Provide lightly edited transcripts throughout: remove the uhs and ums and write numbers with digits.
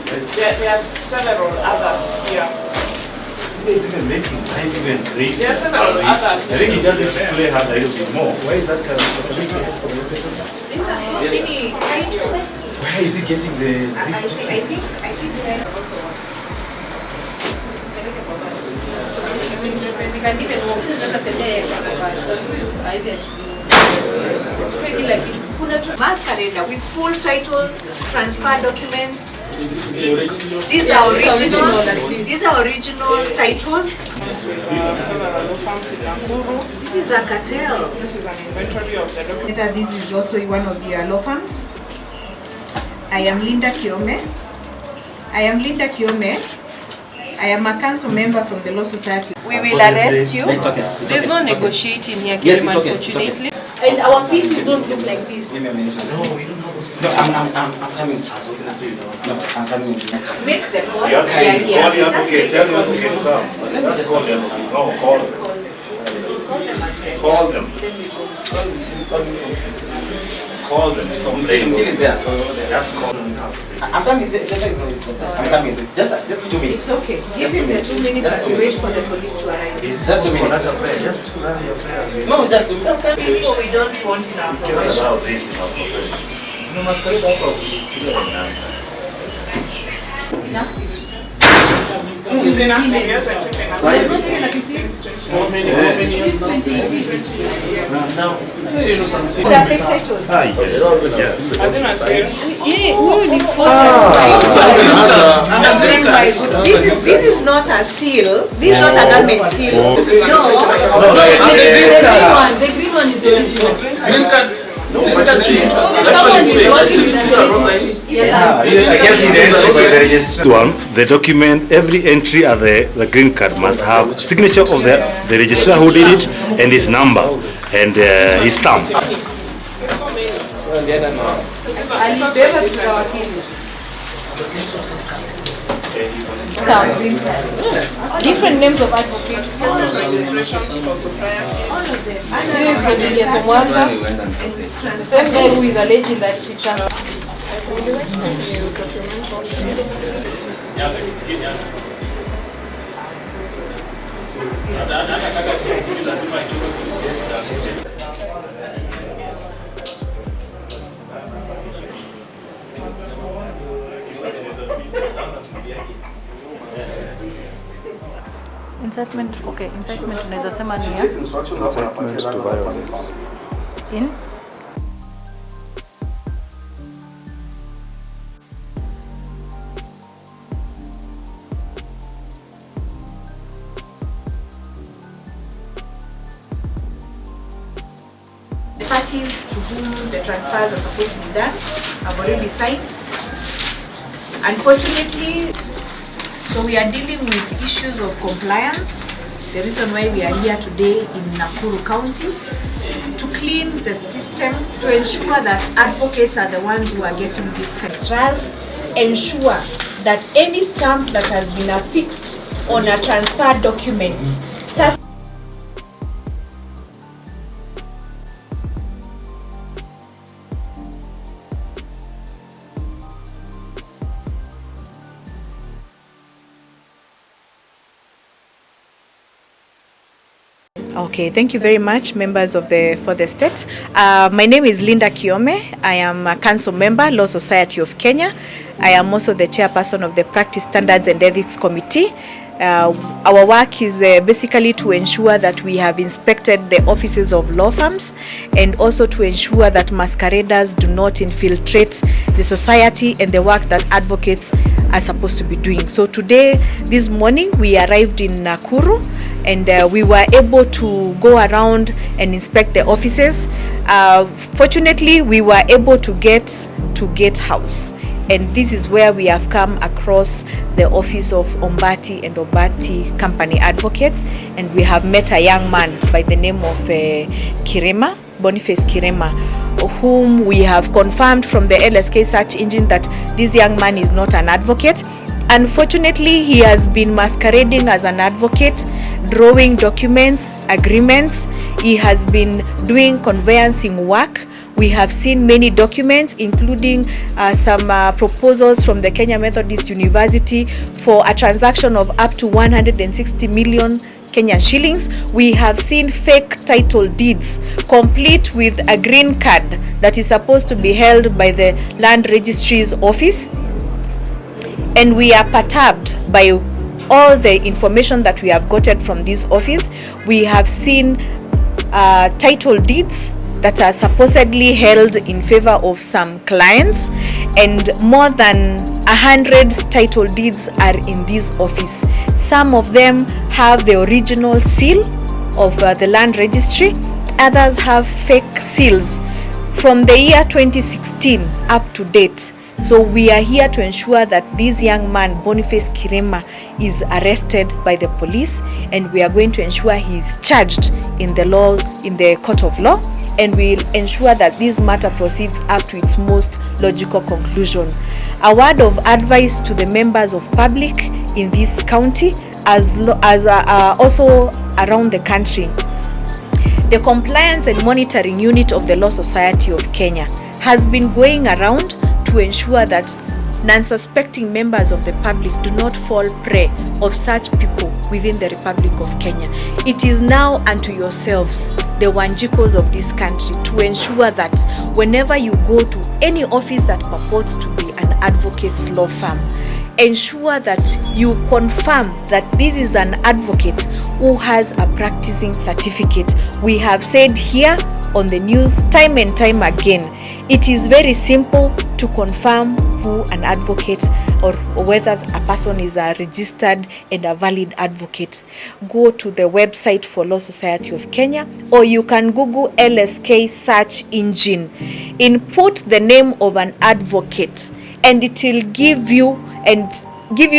There are several others here. He's even making life even crazy. There are several others. I think he just needs to play hard a little bit more. Why is that kind of... There are so many titles. Where is he getting the... I think you guys also want. We can even walk Masquerade with full titles, transfer documents. These are original. These are original titles. Several law firms in Nakuru. This is a cartel. This is an inventory of the documents. This is also one of the law firms. I am Linda Kiome. I am a council member from the Law Society. We will arrest you. It's okay. There's no negotiating here, Yes, it's okay. unfortunately. And our pieces don't look like this. No, we don't have those... No, I'm coming. No, I'm coming. Make the call. You have to call the advocate, tell the advocate to come. Just call them. No, call them. Call them. Call them. Stop playing. Just call them now. I'm coming. I'm coming. Just 2 minutes. It's okay. Give him the 2 minutes as we wait for the police to arrive. It's Just 2 minutes. another prayer. Just learn your prayers. No, just 2 minutes. People we don't want in our We cannot profession. allow this in our profession. No, masquerade hapa ukipiga nani. Is enough. Yes, I took enough. There's no saying like this. How many years? Since 2018. It's a fake titles. Ah, yes. As in I said, This is not a seal. This is not a government seal. No. The green one is the original. Green card. So there's someone who's working with the I guess he registered by the registrar. One, the document, every entry at the green card must have signature of the registrar who did it and his number and his stamp. Alibeba pesa wakili. Stamps. Different names of advocates. registrations for society. This is for Julia Somwanza. The same guy who is alleging that she transferred. Incitement, okay, incitement tunaweza sema ni ya Incitement to violence. in The parties to whom the transfers are supposed to be done have already signed. Unfortunately, so we are dealing with issues of compliance. The reason why we are here today in Nakuru County to clean the system, to ensure that advocates are the ones who are getting these registrars, ensure that any stamp that has been affixed on a transfer document, such Okay, thank you very much, members of for the state. My name is Linda Kiome. I am a council member, Law Society of Kenya. I am also the chairperson of the Practice Standards and Ethics Committee. Our work is basically to ensure that we have inspected the offices of law firms and also to ensure that masqueraders do not infiltrate the society and the work that advocates are supposed to be doing. So today, this morning, we arrived in Nakuru and we were able to go around and inspect the offices. Fortunately, we were able to get to Gate House. And this is where we have come across the office of Ombati and Ombati Company Advocates, and we have met a young man by the name of Kirema, Boniface Kirema, whom we have confirmed from the LSK search engine that this young man is not an advocate. Unfortunately, he has been masquerading as an advocate, drawing documents, agreements. He has been doing conveyancing work We have seen many documents, including some proposals from the Kenya Methodist University for a transaction of up to 160 million Kenyan shillings. We have seen fake title deeds, complete with a green card that is supposed to be held by the Land Registry's office. And we are perturbed by all the information that we have gotten from this office. We have seen title deeds that are supposedly held in favor of some clients, and more than 100 title deeds are in this office. Some of them have the original seal of the Land Registry. Others have fake seals from the year 2016 up to date. So we are here to ensure that this young man, Boniface Kirema, is arrested by the police, and we are going to ensure he is charged in the court of law, and we'll ensure that this matter proceeds up to its most logical conclusion. A word of advice to the members of public in this county as also around the country. The Compliance and Monitoring Unit of the Law Society of Kenya has been going around to ensure that non-suspecting members of the public do not fall prey of such people within the Republic of Kenya. It is now unto yourselves, the Wanjikos of this country, to ensure that whenever you go to any office that purports to be an advocate's law firm, ensure that you confirm that this is an advocate who has a practicing certificate. We have said here on the news time and time again, it is very simple to confirm who an advocate or whether a person is a registered and a valid advocate. Go to the website for Law Society of Kenya, or you can Google LSK search engine, input the name of an advocate, and it will give you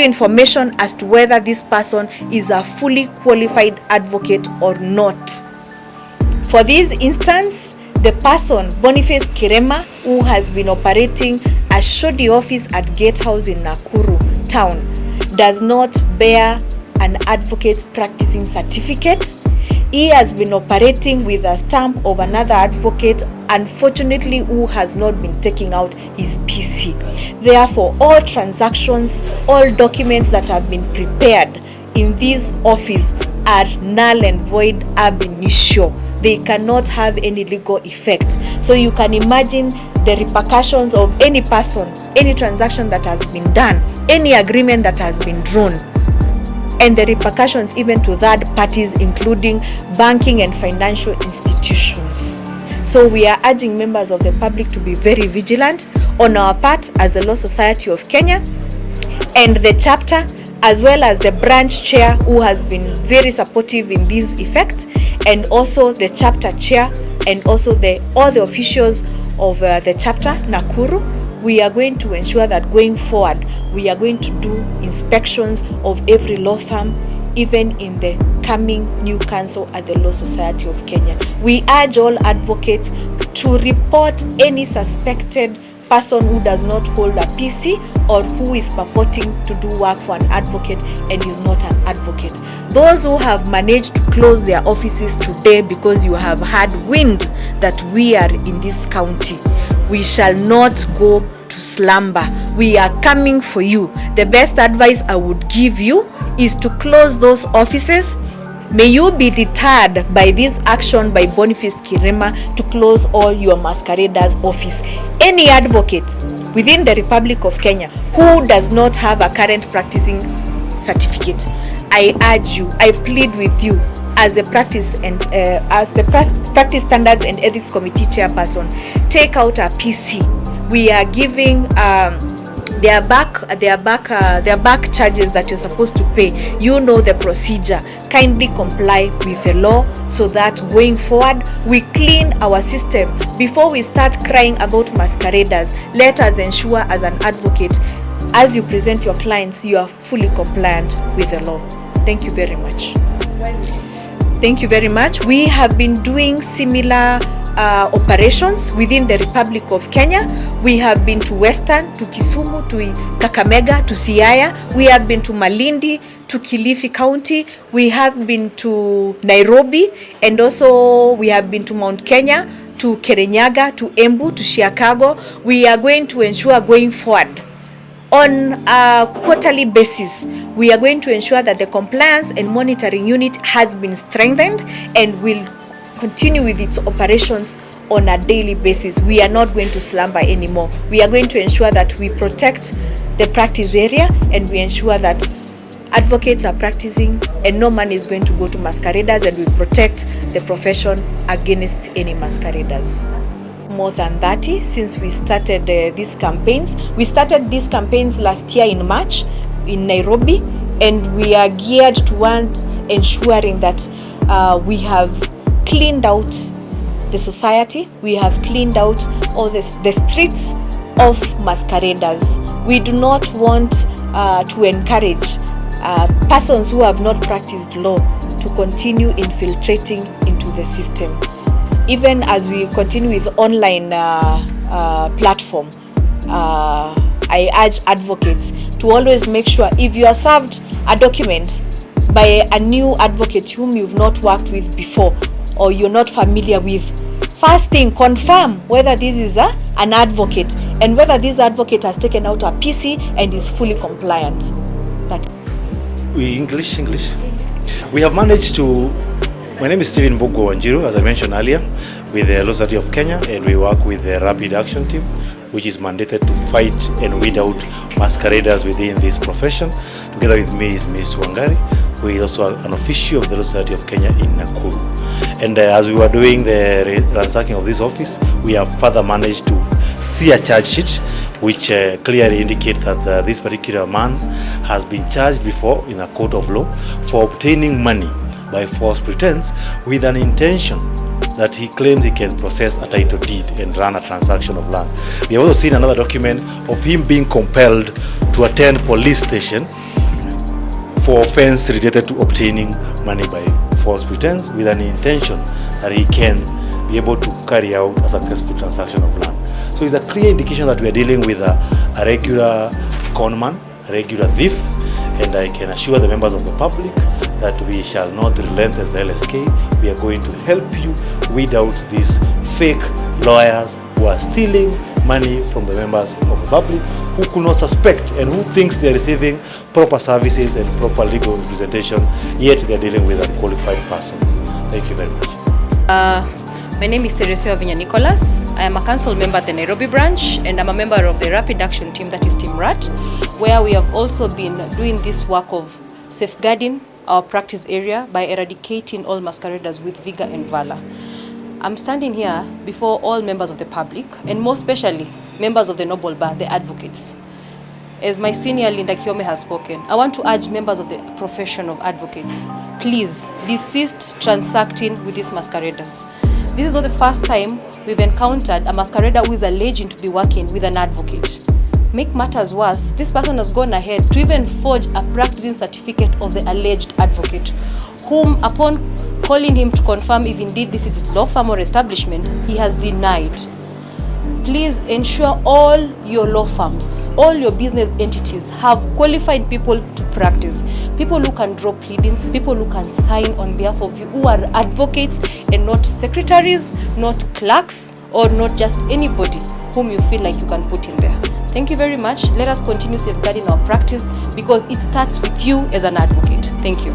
information as to whether this person is a fully qualified advocate or not. For this instance, the person, Boniface Kirema, who has been operating a shoddy office at Gate House in Nakuru town, does not bear an advocate practicing certificate. He has been operating with a stamp of another advocate, unfortunately, who has not been taking out his PC. Therefore, all transactions, all documents that have been prepared in this office are null and void ab initio. They cannot have any legal effect. So you can imagine the repercussions of any person, any transaction that has been done, any agreement that has been drawn, and the repercussions even to third parties, including banking and financial institutions. So we are urging members of the public to be very vigilant on our part as the Law Society of Kenya, and the chapter, as well as the branch chair, who has been very supportive in this effect, and also the chapter chair, and also all the officials of the chapter Nakuru. We are going to ensure that going forward, we are going to do inspections of every law firm, even in the coming new council at the Law Society of Kenya. We urge all advocates to report any suspected person who does not hold a PC or who is purporting to do work for an advocate and is not an advocate. Those who have managed to close their offices today because you have had wind that we are in this county, we shall not go to slumber. We are coming for you. The best advice I would give you is to close those offices. May you be deterred by this action by Boniface Kirema to close all your masqueraders' office. Any advocate within the Republic of Kenya who does not have a current practicing certificate, I urge you, I plead with you as the practice standards and ethics committee chairperson, take out a PC. We are giving their back charges that you're supposed to pay. You know the procedure. Kindly comply with the law so that going forward we clean our system. Before we start crying about masqueraders, let us ensure as an advocate, as you present your clients, you are fully compliant with the law. Thank you very much. Thank you very much. We have been doing similar operations within the Republic of Kenya. We have been to Western, to Kisumu, to Kakamega, to Siaya. We have been to Malindi, to Kilifi County. We have been to Nairobi, and also we have been to Mount Kenya, to Kirinyaga, to Embu, to Chicago. We are going to ensure going forward on a quarterly basis, we are going to ensure that the compliance and monitoring unit has been strengthened and will continue with its operations on a daily basis. We are not going to slumber anymore. We are going to ensure that we protect the practice area and we ensure that advocates are practicing and no money is going to go to masqueraders, and we protect the profession against any masqueraders. More than 30 since we started these campaigns. We started these campaigns last year in March in Nairobi, and we are geared towards ensuring that we have cleaned out the society, we have cleaned out all the streets of masqueraders. We do not want to encourage persons who have not practiced law to continue infiltrating into the system. Even as we continue with online platform, I urge advocates to always make sure if you are served a document by a new advocate whom you've not worked with before or you're not familiar with, first thing, confirm whether this is an advocate and whether this advocate has taken out a PC and is fully compliant. English. We have managed to. My name is Stephen Bogo Wanjiru, as I mentioned earlier, with the Law Society of Kenya, and we work with the Rapid Action Team, which is mandated to fight and weed out masqueraders within this profession. Together with me is Ms. Wangari, who is also an official of the Law Society of Kenya in Nakuru. And as we were doing the ransacking of this office, we have further managed to see a charge sheet which clearly indicates that this particular man has been charged before in a court of law for obtaining money by false pretense with an intention that he claims he can process a title deed and run a transaction of land. We have also seen another document of him being compelled to attend police station for offense related to obtaining money by false pretense with an intention that he can be able to carry out a successful transaction of land. So it's a clear indication that we are dealing with a regular conman, a regular thief, and I can assure the members of the public that we shall not relent as the LSK. We are going to help you weed out these fake lawyers who are stealing money from the members of the public, who could not suspect and who thinks they are receiving proper services and proper legal representation, yet they are dealing with unqualified persons. Thank you very much. My name is Teresia Vinya Nicholas. I am a council member at the Nairobi branch, and I'm a member of the Rapid Action Team, that is Team RAT, where we have also been doing this work of safeguarding our practice area by eradicating all masqueraders with vigor and valor. I'm standing here before all members of the public, and more especially members of the Noble Bar, the advocates. As my senior Linda Kiome has spoken, I want to urge members of the profession of advocates, please desist transacting with these masqueraders. This is not the first time we've encountered a masquerader who is alleging to be working with an advocate. Make matters worse, this person has gone ahead to even forge a practicing certificate of the alleged advocate, whom upon calling him to confirm if indeed this is his law firm or establishment, he has denied. Please ensure all your law firms, all your business entities have qualified people to practice, people who can draw pleadings, people who can sign on behalf of you, who are advocates and not secretaries, not clerks, or not just anybody whom you feel like you can put in there. Thank you very much. Let us continue safeguarding our practice because it starts with you as an advocate. Thank you.